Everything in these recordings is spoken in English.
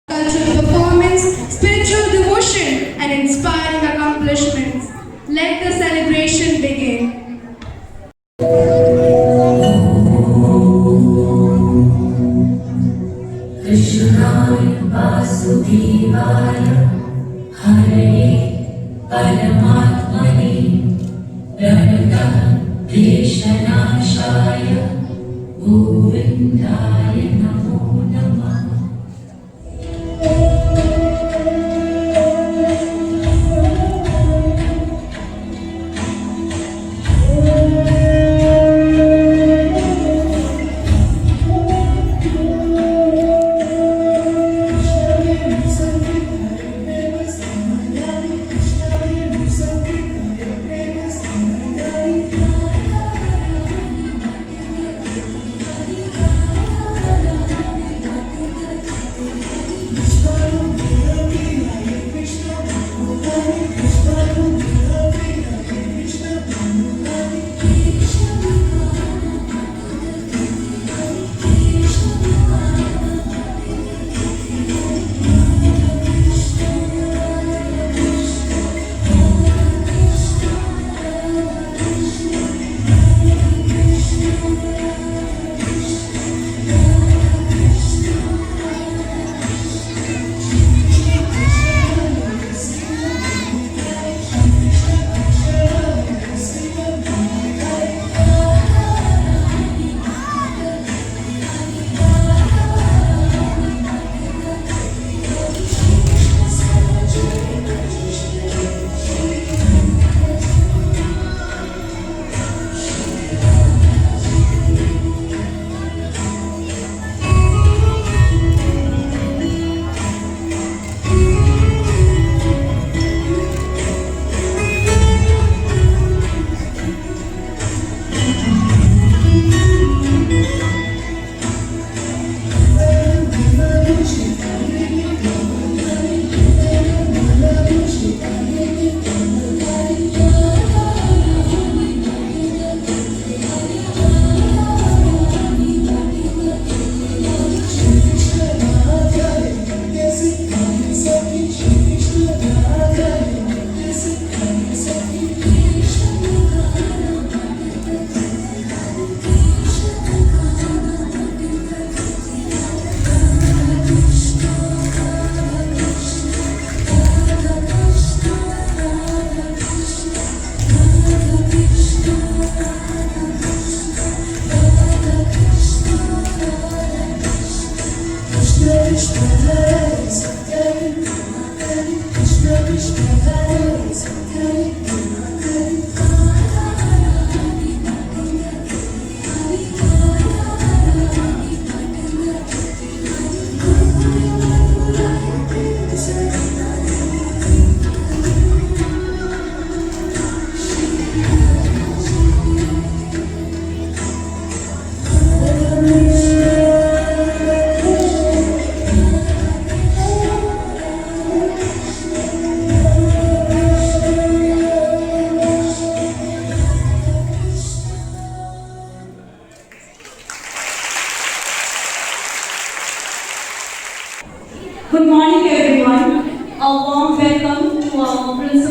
Cultural performance, spiritual devotion, and inspiring accomplishments. Let the celebration begin. Krishnaya Vasudevaya Hare Paramatmane Pranatah Deshanashaya Govindaya Namo Namah.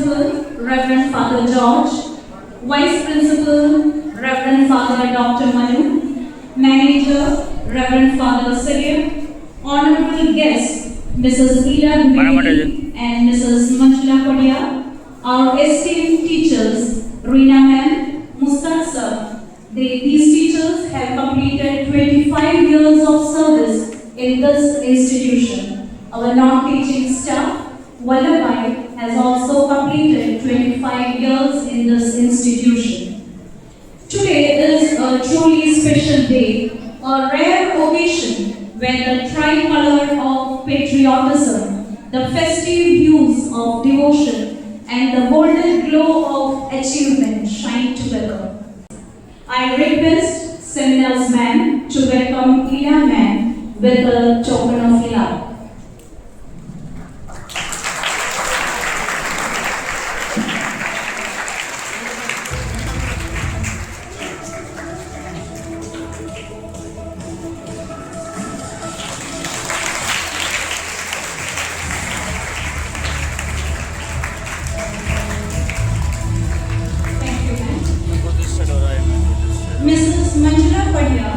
Principal, Reverend Father George, Vice Principal, Reverend Father Dr. Manu, Manager, Reverend Father Cyril, Honorable Guests, Mrs. Ida Dwivedi and Mrs. Manjula Kodia, our esteemed teachers, Reena Ma'am, Muskan Sir. These teachers have completed 25 years of service in this institution. Our non-teaching staff, Vallabhai, has also completed 25 years in this institution. Today is a truly special day, a rare occasion where the tricolor of patriotism, the festive hues of devotion, and the golden glow of achievement shine together. I request Seminars Ma'am to welcome Ida Ma'am with a token of love. Mrs. Manjula Kodia,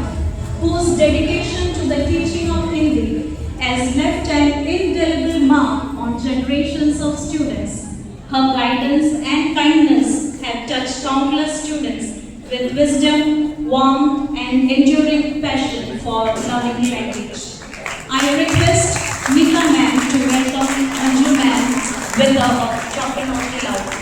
whose dedication to the teaching of Hindi has left an indelible mark on generations of students. Her guidance and kindness have touched countless students with wisdom, warmth, and enduring passion for learning language. I request Mika Ma'am to welcome Manju Ma'am with a token of love.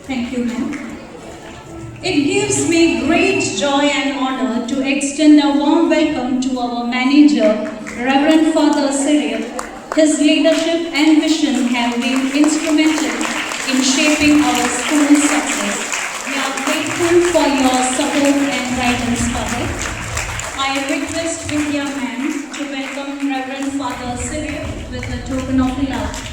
Thank you, ma'am. It gives me great joy and honor to extend a warm welcome to our manager, Reverend Father Cyril. His leadership and vision have been instrumental in shaping our school's success. We are grateful for your support and guidance, Father. I request Vidya Ma'am to welcome Reverend Father Cyril with a token of love.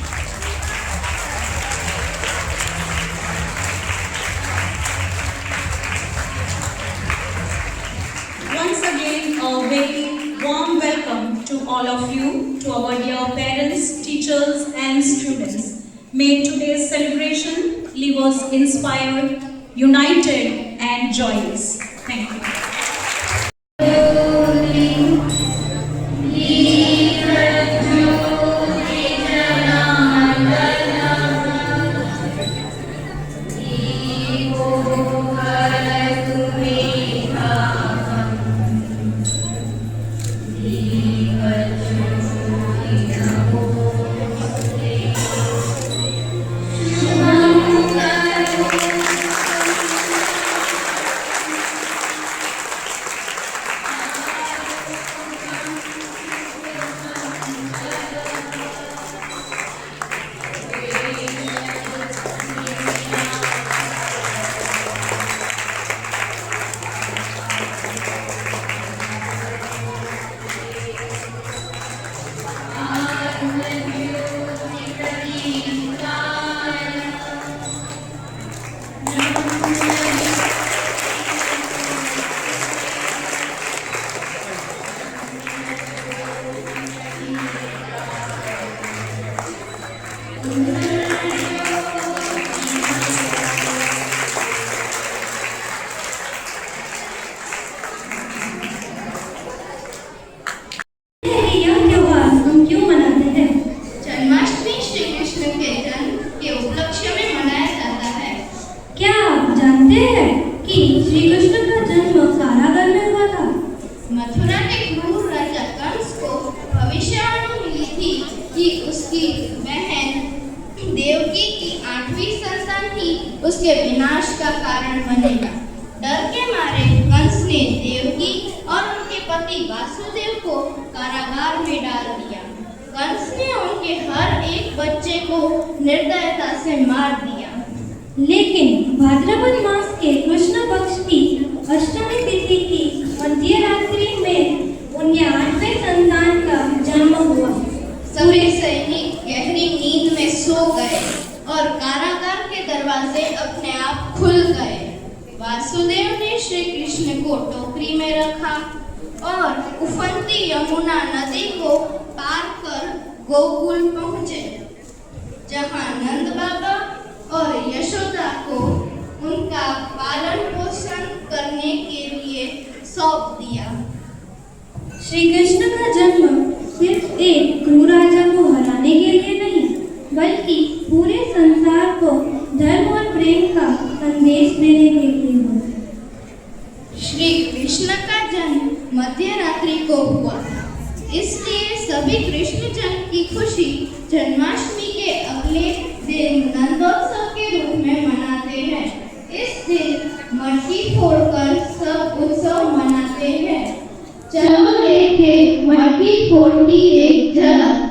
Once again, a very warm welcome to all of you, to our dear parents, teachers, and students. May today's celebration leave us inspired, united, and joyous. Thank you. Janmashtami Shri Krishna के जन्म के उपलक्ष्य में मनाया जाता है। क्या आप जानते हैं कि श्री कृष्ण का जन्म कारागार में हुआ था? मथुरा के क्रूर राजा कंस को भविष्यवाणी मिली थी कि उसकी बहन देवकी की 8वीं संतान ही उसके विनाश का कारण बनेगा। डर के मारे कंस ने देवकी और उनके पति वासुदेव को कारागार में डाल दिया। कंस ने उनके हर एक बच्चे को निर्दयता से मार दिया। लेकिन भाद्रपद मास के कृष्ण पक्ष की अष्टमी तिथि की मध्य रात्रि में उनके 8वें संतान का जन्म हुआ। सभी सैनिक गहरी नींद में सो गए और कारागार के दरवाजे दरवाजे अपने आप खुल गए। वासुदेव ने श्री कृष्ण को टोकरी में रखा और उफनती यमुना नदी को पार कर गोकुल पहुँचे, जहाँ नंद बाबा और यशोदा को उनका पालन पोषण करने के लिए सौंप दिया। श्री कृष्ण का जन्म सिर्फ एक क्रूर राजा को हराने के लिए नहीं, बल्कि पूरे संसार को धर्म और प्रेम का संदेश देने के लिए हुआ। श्री कृष्ण का जन्म मध्य रात्रि को हुआ, इसलिए सभी कृष्ण जन्म की खुशी जन्माष्टमी के अगले दिन नंदोत्सव के रूप में मनाते हैं। इस दिन मटकी फोड़कर सब उत्सव मनाते हैं। चलो देखें मटकी फोड़ की एक झलक।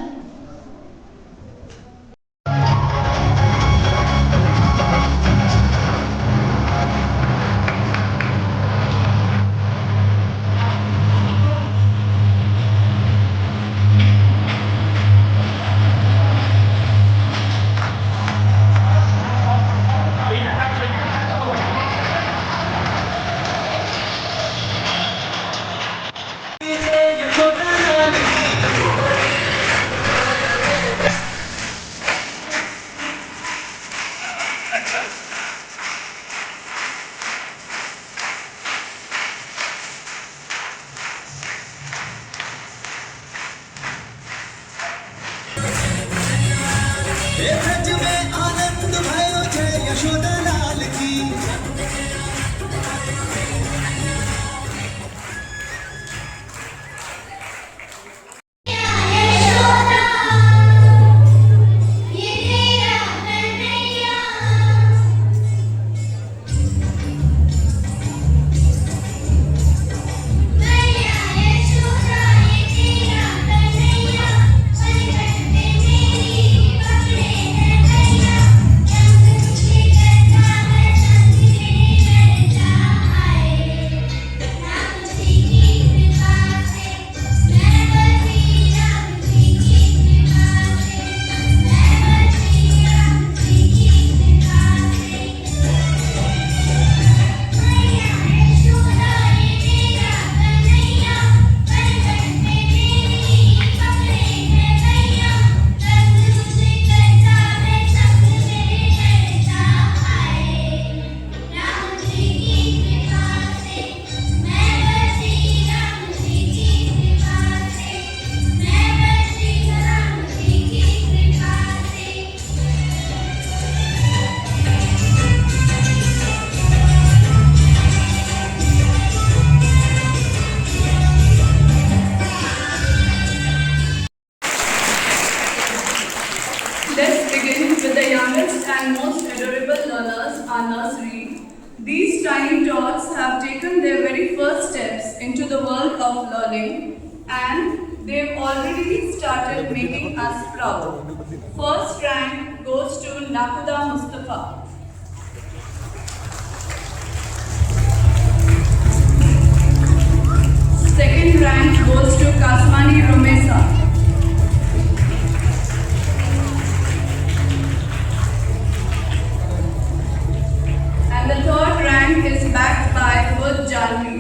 ब्रज में आनंद भयो जय यशोदा लाल की। Let's begin with the youngest and most adorable learners, our nursery. These tiny tots have taken their very first steps into the world of learning, and they've already started making us proud. First rank goes to Nakuda Mustafa. Second rank goes to Kasmani Romesa. And the third rank is backed by Bud Janvi.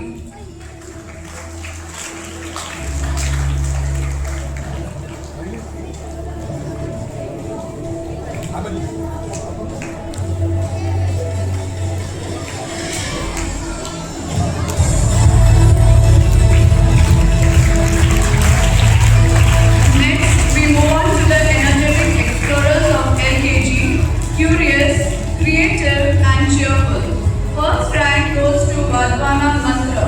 Next, we move on to the energetic explorers of LKG, curious, creative and cheerful. First rank goes to Vardhana Mantra.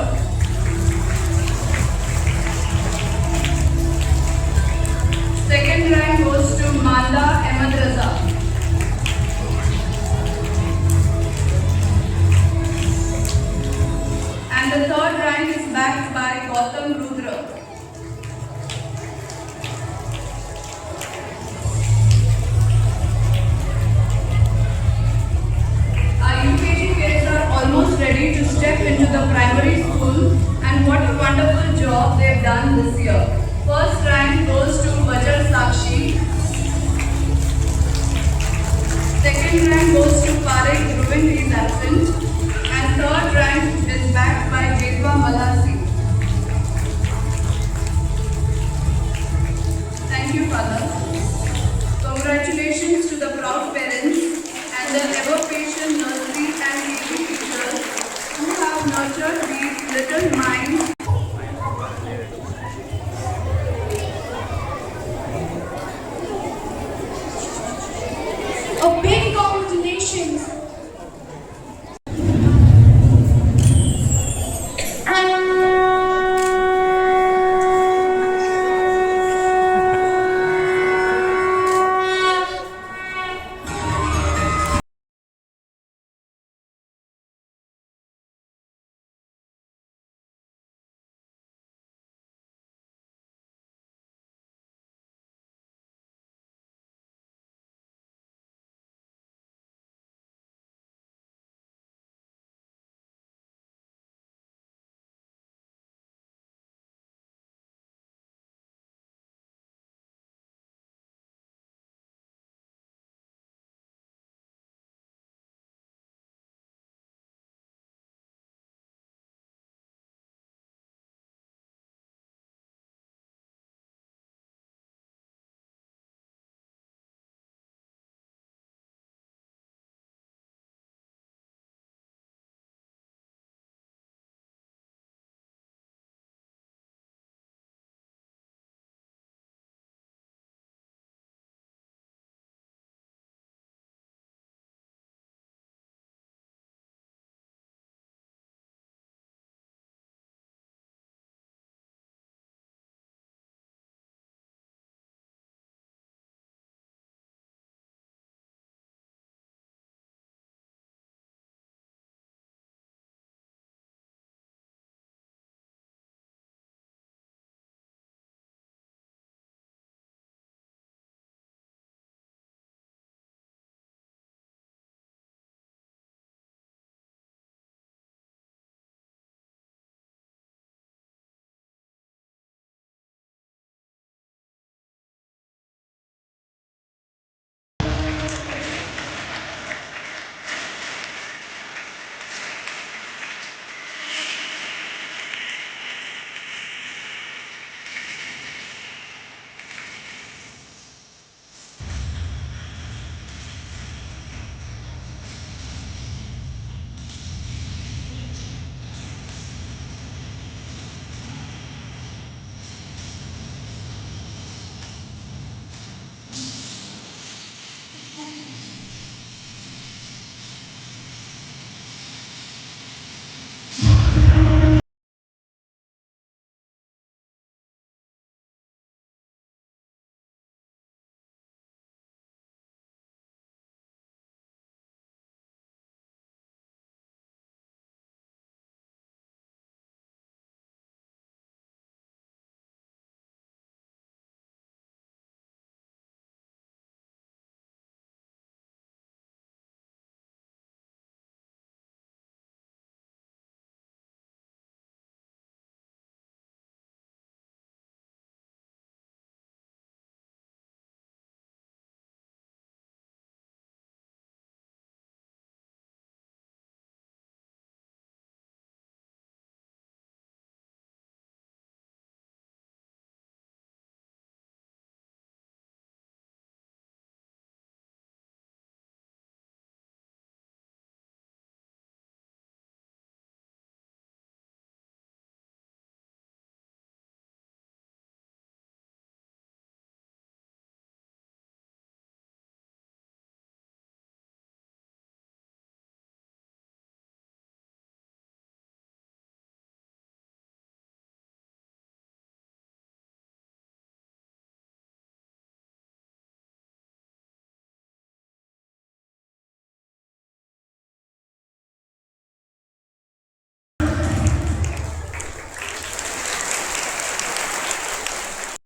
Second rank goes to Manda Ahmed Raza. And the third rank is backed by Gautam Rudra. Our UKG kids are almost ready to step into the primary school, and what a wonderful job they've done this year. First rank goes to Vajar Sakshi. Second rank goes to Parekh Govind is absent. And third rank is backed by Jetwa Malasi. Thank you, Father. Congratulations to the proud parents and the ever-patient nursery and KG teachers who have nurtured these little minds. A big congratulations.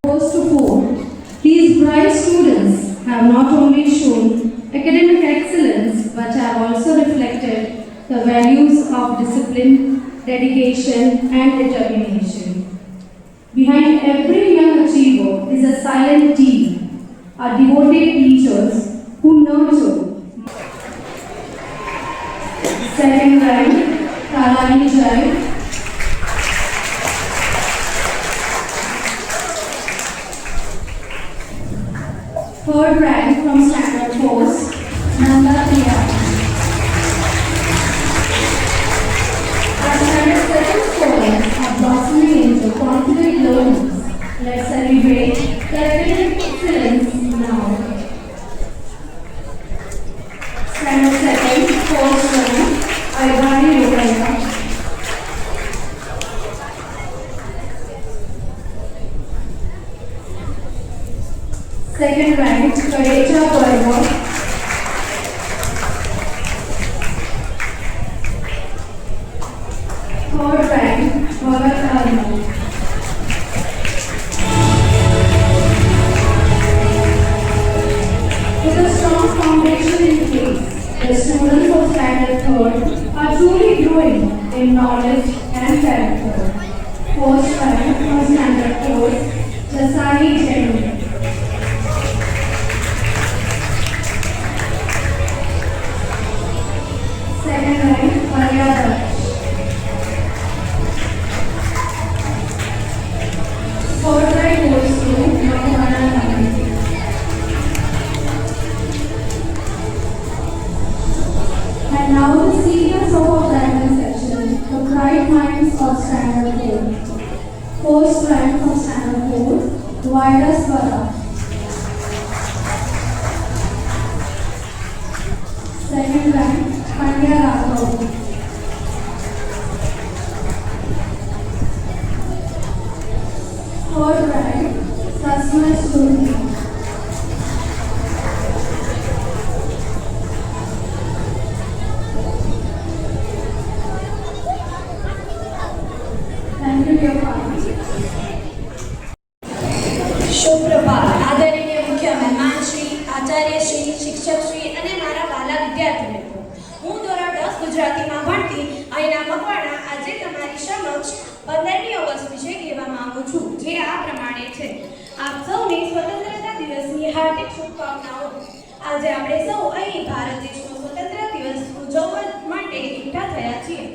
Goes to 4. These bright students have not only shown academic excellence but have also reflected the values of discipline, dedication, and determination. Behind every young achiever is a silent team, our devoted teachers who nurture. Second rank, Kalani Jai. Third rank from Standard Force, Nanda Priya. Our standard second students are blossoming into confident learners. Let's celebrate their academic excellence now. Standard second, fourth rank, Aivani Rukaya. Second rank, Karecha Parva. Third rank, Bhagat Arman. With a strong foundation in place, the students of standard third are truly growing in knowledge and character. First rank from standard fourth, Jasani Jain. Second rank, Maryada. Third rank goes to Mahamana Nandi. And now the seniors of our diamond section, the bright minds of Standard 4. First rank from Standard 4, Virus Vara. Second rank, Pandya Raghav. Third rank, Sasma Surni. Thank you, dear parents. સુપ્રભાત આદરણીય મુખ્ય મહેમાન શ્રી આચાર્ય શ્રી શિક્ષક શ્રી અને મારા વાલા વિદ્યાર્થી મિત્રો, હું ધોરણ 10 ગુજરાતીમાં ભણતી અહીંના મકવાણા આજે તમારી સમક્ષ 15મી ઓગસ્ટ વિશે કહેવા માંગુ છું, જે આ પ્રમાણે છે. આપ સૌને સ્વતંત્રતા દિવસની હાર્દિક શુભકામનાઓ. આજે આપણે સૌ અહીં ભારત દેશનો સ્વતંત્ર દિવસ ઉજવવા માટે એકઠા થયા છીએ.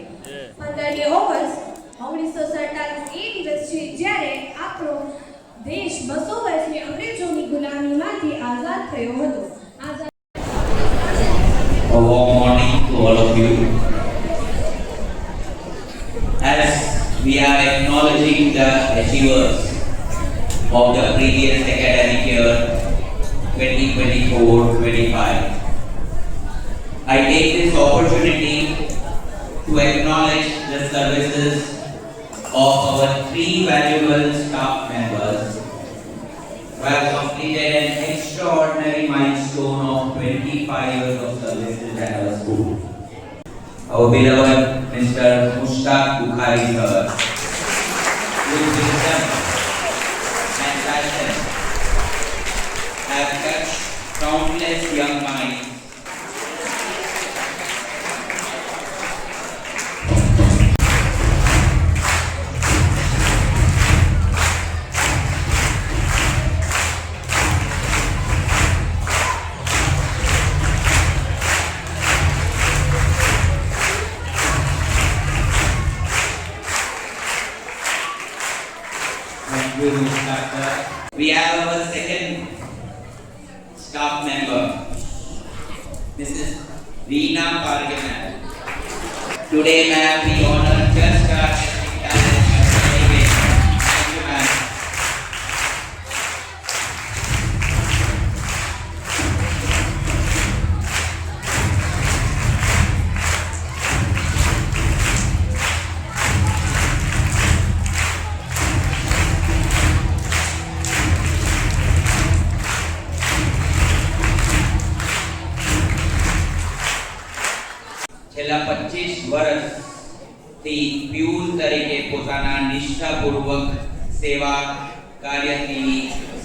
15મી ઓગસ્ટ 1947 એ દિવસ છે જ્યારે આપણો દેશ 200 વર્ષની અંગ્રેજોની ગુલામીમાંથી આઝાદ થયો હતો. A warm morning to all of you. As we are acknowledging the achievers of the previous academic year 2024-25, I take this opportunity to acknowledge the services of our 3 valuable staff members who have completed an extraordinary milestone of 25 years of services at our school. Our beloved Mr. Mushtaq Bukhari sir, whose wisdom and passion have touched countless young minds. We have our second staff member, Mrs. Veena Pargana. Today, ma'am, we honor just our talent. Thank you, ma'am. છેલ્લા 25 વર્ષથી peon તરીકે પોતાના નિષ્ઠાપૂર્વક સેવા કાર્યથી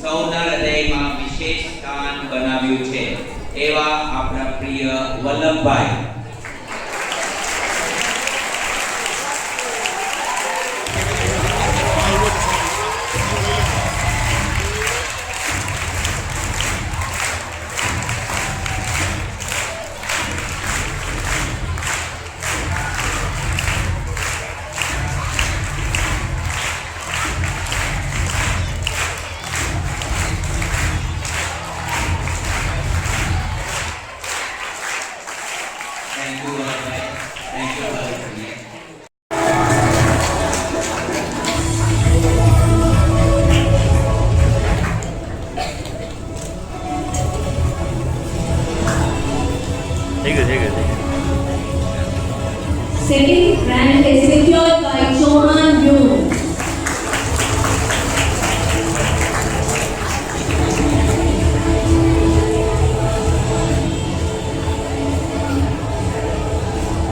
સૌના હૃદયમાં વિશેષ સ્થાન બનાવ્યું છે એવા આપણા પ્રિય Vallabhbhai. Thank you very much. Thank you for listening. Second rank is secured by Johan Yoon.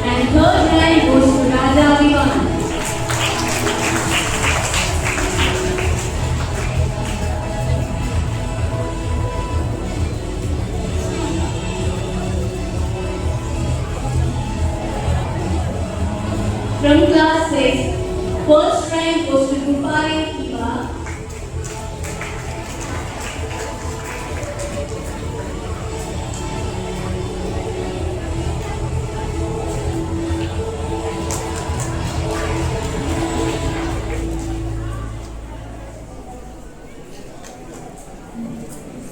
And third rank goes to Raja Vivan. From class 6, first rank goes to Rupari Kiva.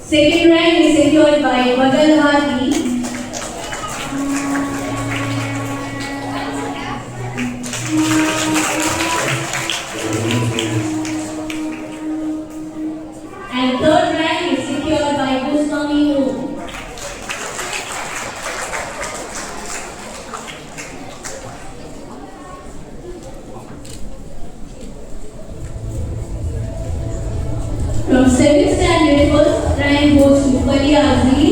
Second rank is secured by Badal Hadi. And third rank is secured by Goswami Om. From 7th standard, first rank goes to Faliazi.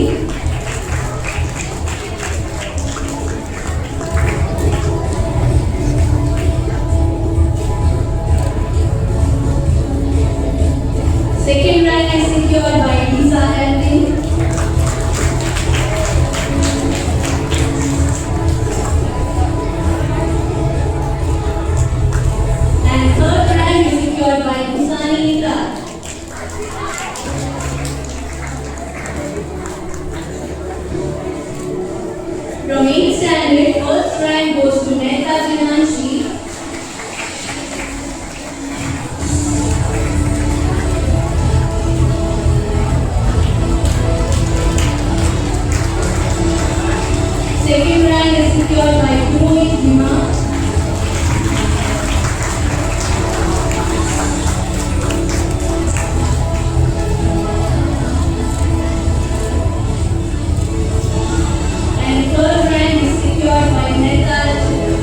Second rank is secured by Lisa Elvin. And third rank is secured by Husani Raj. From 8th standard, first rank goes to Mehta Jinanshi. Second rank is secured by Purohit Bhima. And third rank is secured by Mehta Rachit.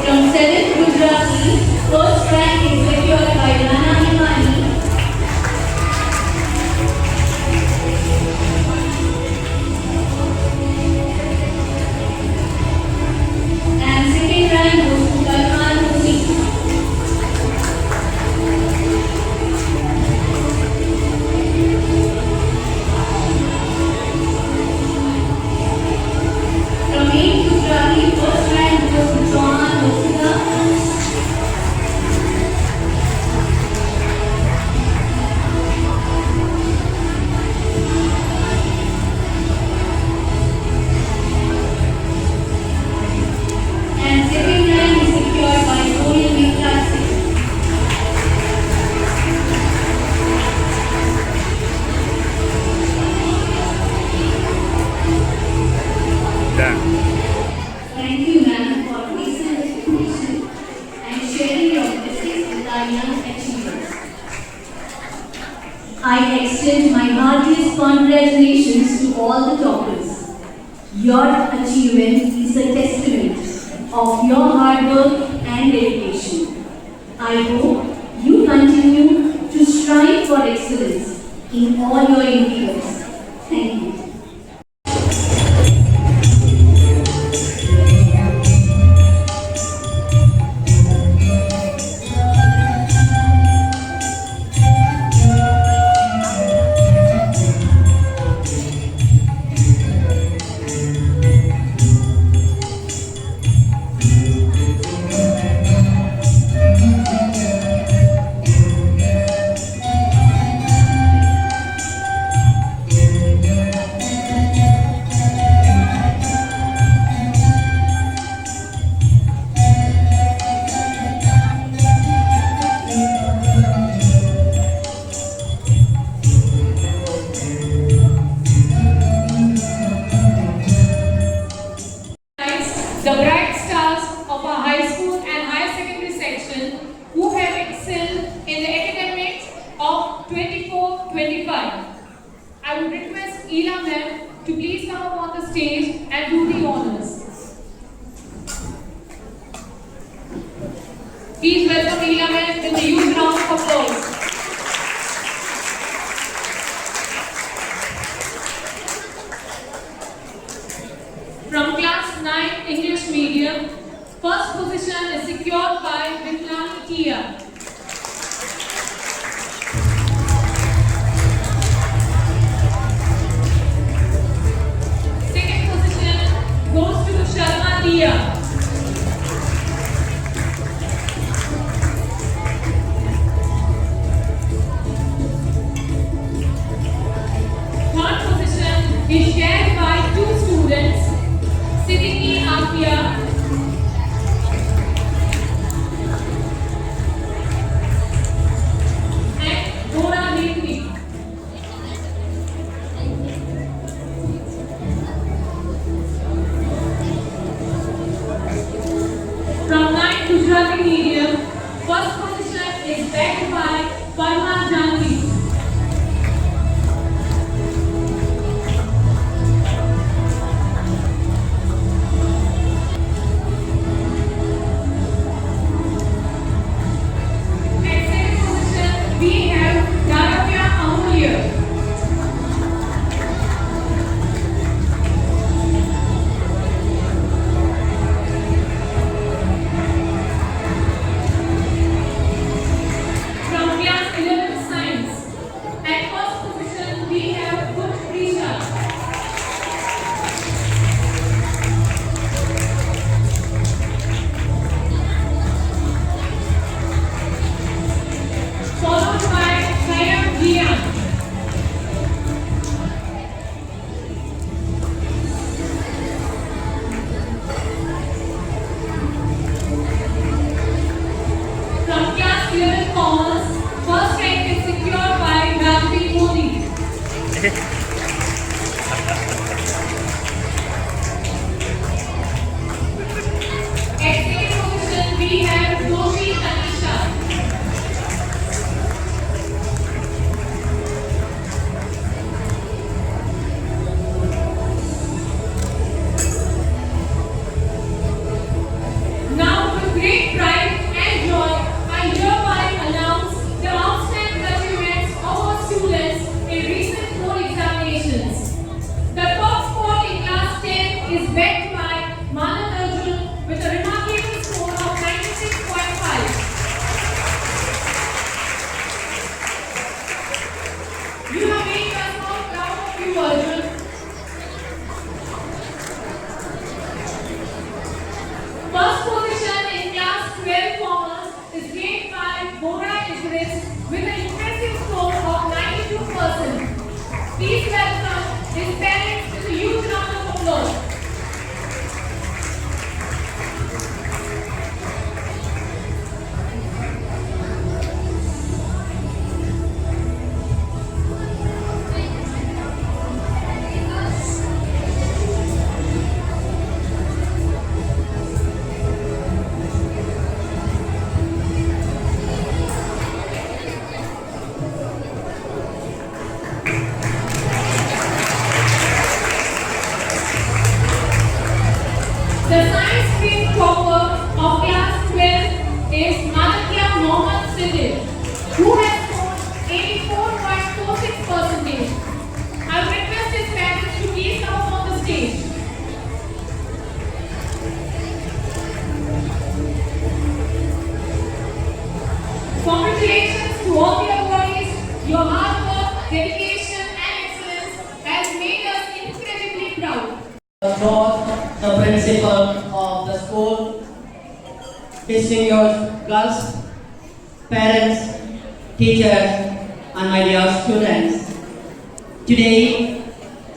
From 7th Gujarati, first rank is secured by Rana Himani. And second rank goes to Kalman Hussain. From 8th Gujarati, first rank goes to Chauhan Vasudha. And second rank is secured by Rohit Vikram Singh. Thank you, ma'am, for recent recognition and sharing your blessings with our young achievers. I extend my heartiest congratulations to all the toppers. Your achievement is a testament of your hard work and dedication. I hope you continue to strive for excellence in all your endeavors. Thank you. Ela ma'am to please come up on the stage and do the honors. Please welcome Ela ma'am with a huge round of applause. From class 9 English medium, first position is secured by Vitlani Tia. Second position goes to Sharma Tia. Third position is shared by two students, Siddiqui Afia and Dora Devi. From 9 Gujarati medium, first position is backed by Parma Janvi. At second position, we have Daravya Amulya. From class 11 science. At first position, we have Good Prisha. Followed by Sayam Jian. From class 11 commerce, first rank is secured by Rajvi Modi. At second position, we have Doshi Tanisha. Now, with great pride and joy, I hereby announce the outstanding achievements of our students in recent board examinations. The top score in class 10 is backed by Manan Arjun with a remarkable score of 96.5. You have made us all proud of you, Arjun. First position in class 12 commerce is gained by Bora Idris with an impressive score of 92%. Please welcome his parents with a huge round of applause. The science stream topper of class 12 is Madhya Mohammed Siddiq, who has scored 84.46%. I would request his parents to please come up on the stage. Congratulations to all the awardees. Your hard work, dedication, and excellence has made us incredibly proud. George, the principal of the school, distinguished girls, parents, teachers, and my dear students. Today,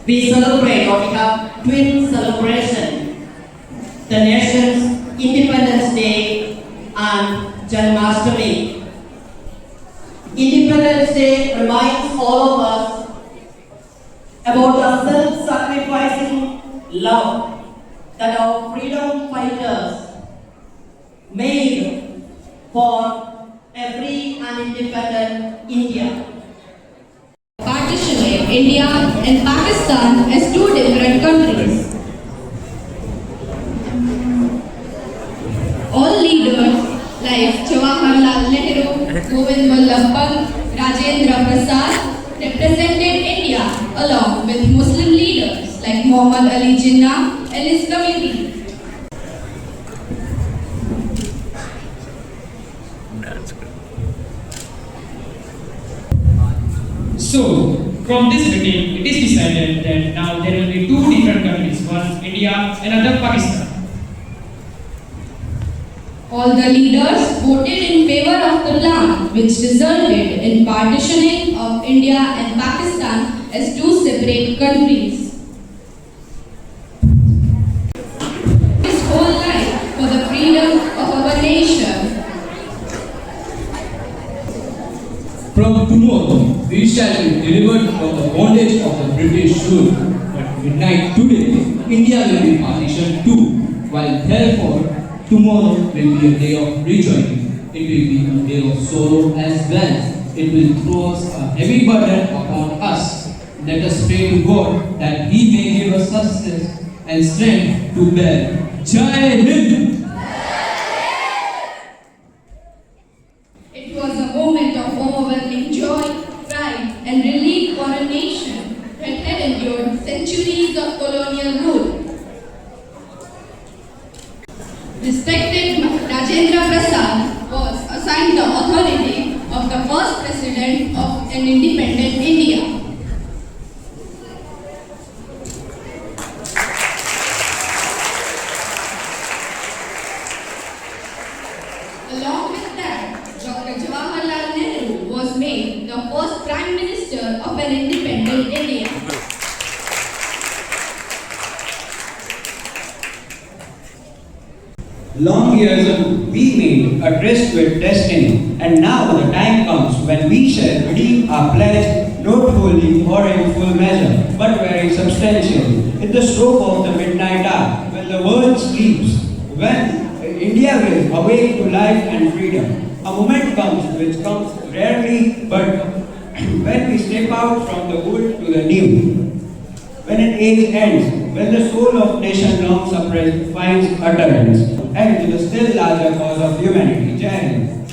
we celebrate or we have twin celebration, the nation's Independence Day and Janmashtami. Independence Day reminds all of us about the self-sacrificing love that our freedom fighters made for a free and independent India. Partition India and Pakistan as two different countries. All leaders like Jawaharlal Nehru, Govind Vallabh Pant, Rajendra Prasad represented India along with Muslim leaders like Muhammad Ali Jinnah and his committee. So, from this meeting, it is decided that now there will be two different countries, one India and another Pakistan. All the leaders voted in favor of the plan, which resulted in partitioning of India and Pakistan as two separate countries. His whole life for the freedom of our nation. From tomorrow, we shall be delivered from the bondage of the British rule. But midnight today, India will be partitioned too, while therefore tomorrow will be a day of rejoicing. It will be a day of sorrow as well. It will throw us a heavy burden upon us. Let us pray to God that He may give us success and strength to bear. Jai Hind! It was a moment of overwhelming joy, pride, and relief for a nation that had endured centuries of colonial rule. Respected Rajendra Prasad was assigned the authority of the first president of an independent India. Along with that, Dr. Jawaharlal Nehru was made the first Prime Minister of an independent India. Long years ago, we made a tryst with destiny, and now the time comes when we shall redeem our pledge, not wholly or in full measure, but very substantially. In the stroke of the midnight hour, when the world sleeps, when India will awake to life and freedom, a moment comes which comes rarely, but when we step out from the old to the new. When an age ends, when the soul of nation long suppressed finds utterance, and to the still larger cause of humanity. Jai Hind.